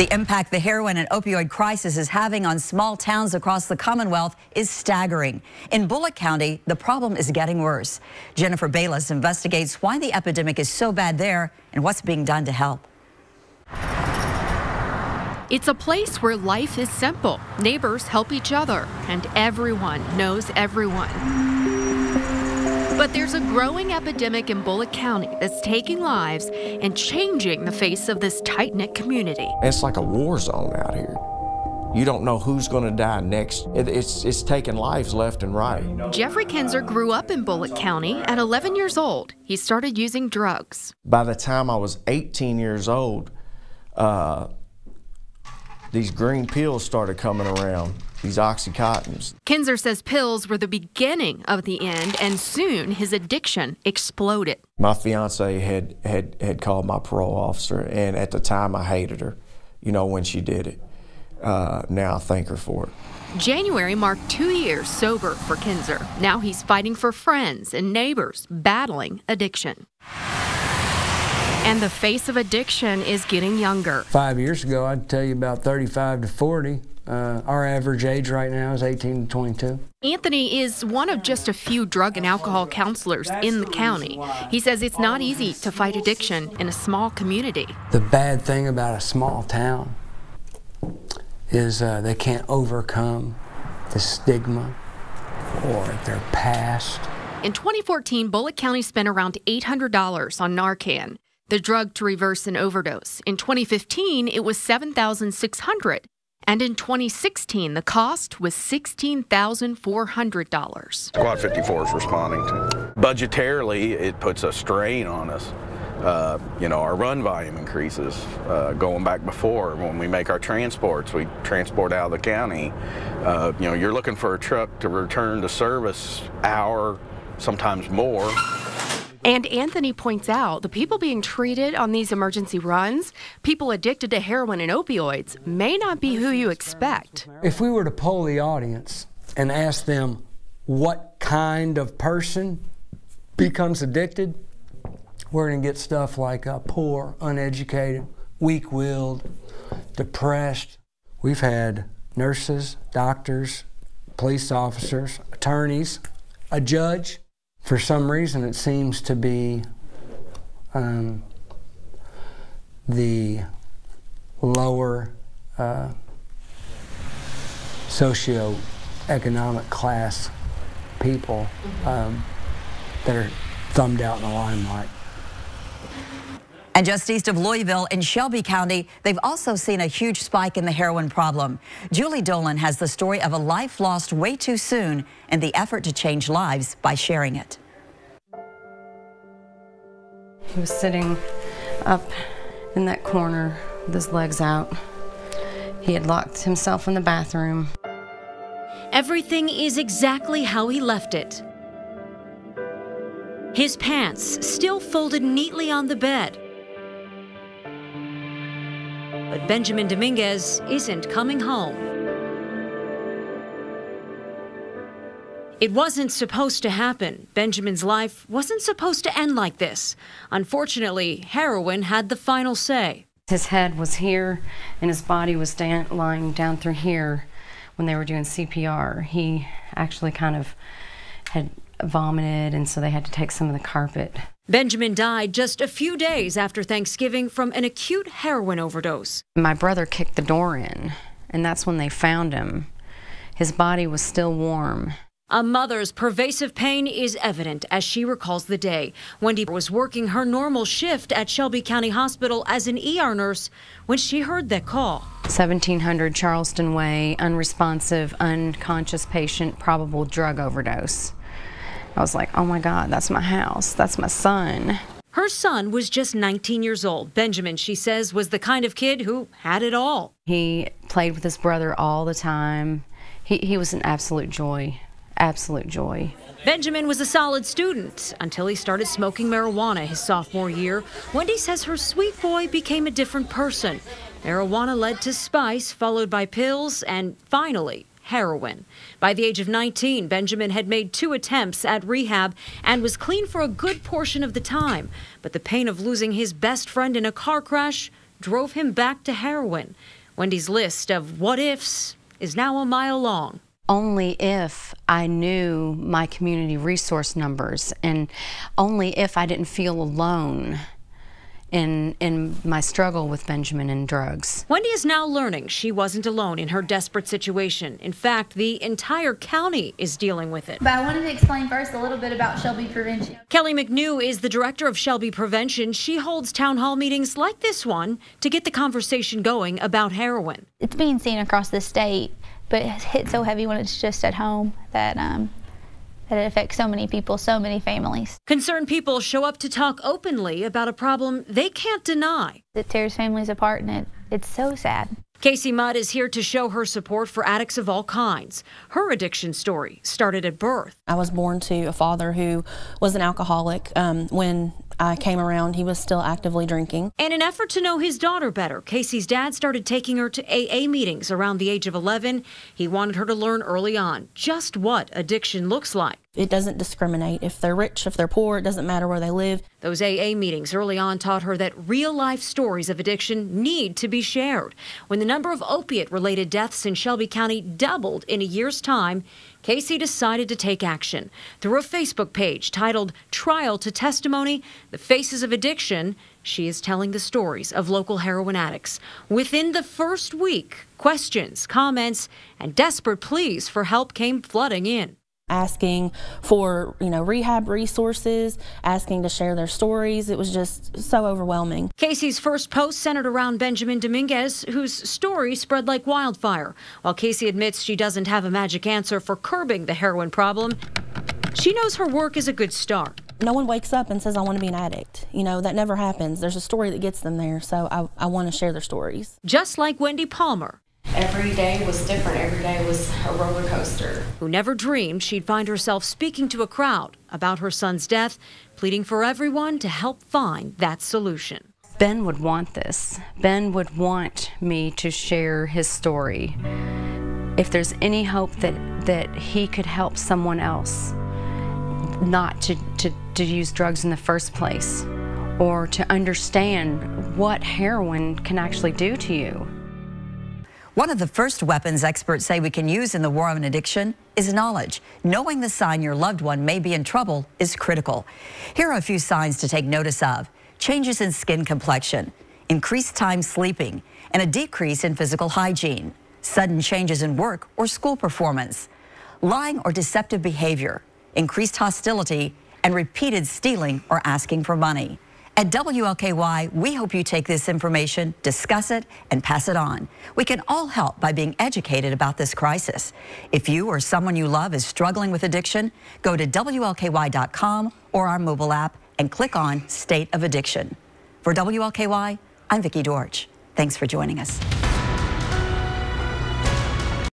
The impact the heroin and opioid crisis is having on small towns across the Commonwealth is staggering. In Bullock County, the problem is getting worse. Jennifer Bayless investigates why the epidemic is so bad there and what's being done to help. It's a place where life is simple. Neighbors help each other, and everyone knows everyone. But there's a growing epidemic in Bullock County that's taking lives and changing the face of this tight-knit community. It's like a war zone out here. You don't know who's going to die next. It's taking lives left and right. Jeffrey Kinzer grew up in Bullock County. At 11 years old, he started using drugs. By the time I was 18 years old, these green pills started coming around, these Oxycontins. Kinzer says pills were the beginning of the end, and soon his addiction exploded. My fiance had called my parole officer, and at the time I hated her, you know, when she did it. Now I thank her for it. January marked 2 years sober for Kinzer. Now he's fighting for friends and neighbors battling addiction. And the face of addiction is getting younger. 5 years ago, I'd tell you about 35 to 40. Our average age right now is 18 to 22. Anthony is one of just a few drug and alcohol counselors in the county. He says it's not easy to fight addiction in a small community. The bad thing about a small town is they can't overcome the stigma or their past. In 2014, Bullock County spent around $800 on Narcan, the drug to reverse an overdose. In 2015, it was $7,600. And in 2016, the cost was $16,400. Squad 54 is responding to. Budgetarily, it puts a strain on us. You know, our run volume increases. Going back before, when we make our transports, we transport out of the county. You know, you're looking for a truck to return to service hour, sometimes more. And Anthony points out the people being treated on these emergency runs, people addicted to heroin and opioids, may not be who you expect. If we were to poll the audience and ask them what kind of person becomes addicted, we're going to get stuff like poor, uneducated, weak-willed, depressed. We've had nurses, doctors, police officers, attorneys, a judge. For some reason, it seems to be the lower socioeconomic class people that are thumbed out in the limelight. And just east of Louisville in Shelby County, they've also seen a huge spike in the heroin problem. Julie Dolan has the story of a life lost way too soon and the effort to change lives by sharing it. He was sitting up in that corner with his legs out. He had locked himself in the bathroom. Everything is exactly how he left it. His pants still folded neatly on the bed. But Benjamin Dominguez isn't coming home. It wasn't supposed to happen. Benjamin's life wasn't supposed to end like this. Unfortunately, heroin had the final say. His head was here and his body was lying down through here when they were doing CPR. He actually kind of had vomited, and so they had to take some of the carpet. Benjamin died just a few days after Thanksgiving from an acute heroin overdose. My brother kicked the door in, and that's when they found him. His body was still warm. A mother's pervasive pain is evident as she recalls the day. Wendy was working her normal shift at Shelby County Hospital as an ER nurse when she heard that call. 1700 Charleston Way, unresponsive, unconscious patient, probable drug overdose. I was like, oh my God, that's my house. That's my son. Her son was just 19 years old. Benjamin, she says, was the kind of kid who had it all. He played with his brother all the time. He was an absolute joy. Absolute joy. Benjamin was a solid student until he started smoking marijuana his sophomore year. Wendy says her sweet boy became a different person. Marijuana led to spice, followed by pills, and finally, heroin. By the age of 19, Benjamin had made 2 attempts at rehab and was clean for a good portion of the time. But the pain of losing his best friend in a car crash drove him back to heroin. Wendy's list of what ifs is now a mile long. Only if I knew my community resource numbers, and only if I didn't feel alone in my struggle with Benjamin and drugs. Wendy is now learning she wasn't alone in her desperate situation. In fact, the entire county is dealing with it. But I wanted to explain first a little bit about Shelby Prevention. Kelly McNew is the director of Shelby Prevention. She holds town hall meetings like this one to get the conversation going about heroin. It's being seen across the state, but it hits so heavy when it's just at home that it affects so many people, so many families. Concerned people show up to talk openly about a problem they can't deny. It tears families apart, and it's so sad. Casey Mudd is here to show her support for addicts of all kinds. Her addiction story started at birth. I was born to a father who was an alcoholic. When I came around, he was still actively drinking. In an effort to know his daughter better, Casey's dad started taking her to AA meetings around the age of 11. He wanted her to learn early on just what addiction looks like. It doesn't discriminate. If they're rich, if they're poor, it doesn't matter where they live. Those AA meetings early on taught her that real-life stories of addiction need to be shared. When the number of opiate-related deaths in Shelby County doubled in a year's time, Casey decided to take action. Through a Facebook page titled Trial to Testimony, The Faces of Addiction, she is telling the stories of local heroin addicts. Within the first week, questions, comments, and desperate pleas for help came flooding in. Asking for, rehab resources, asking to share their stories. It was just so overwhelming. Casey's first post centered around Benjamin Dominguez, whose story spread like wildfire. While Casey admits she doesn't have a magic answer for curbing the heroin problem, she knows her work is a good start. No one wakes up and says, I want to be an addict. That never happens. There's a story that gets them there, so I want to share their stories. Just like Wendy Palmer. Every day was different. Every day was a roller coaster. Who never dreamed she'd find herself speaking to a crowd about her son's death, pleading for everyone to help find that solution. Ben would want this. Ben would want me to share his story. If there's any hope that he could help someone else not to use drugs in the first place, or to understand what heroin can actually do to you. One of the first weapons experts say we can use in the war on addiction is knowledge. Knowing the sign your loved one may be in trouble is critical. Here are a few signs to take notice of. Changes in skin complexion, increased time sleeping, and a decrease in physical hygiene. Sudden changes in work or school performance. Lying or deceptive behavior, increased hostility, and repeated stealing or asking for money. At WLKY, we hope you take this information, discuss it, and pass it on. We can all help by being educated about this crisis. If you or someone you love is struggling with addiction, go to WLKY.com or our mobile app and click on State of Addiction. For WLKY, I'm Vicki Dorch. Thanks for joining us.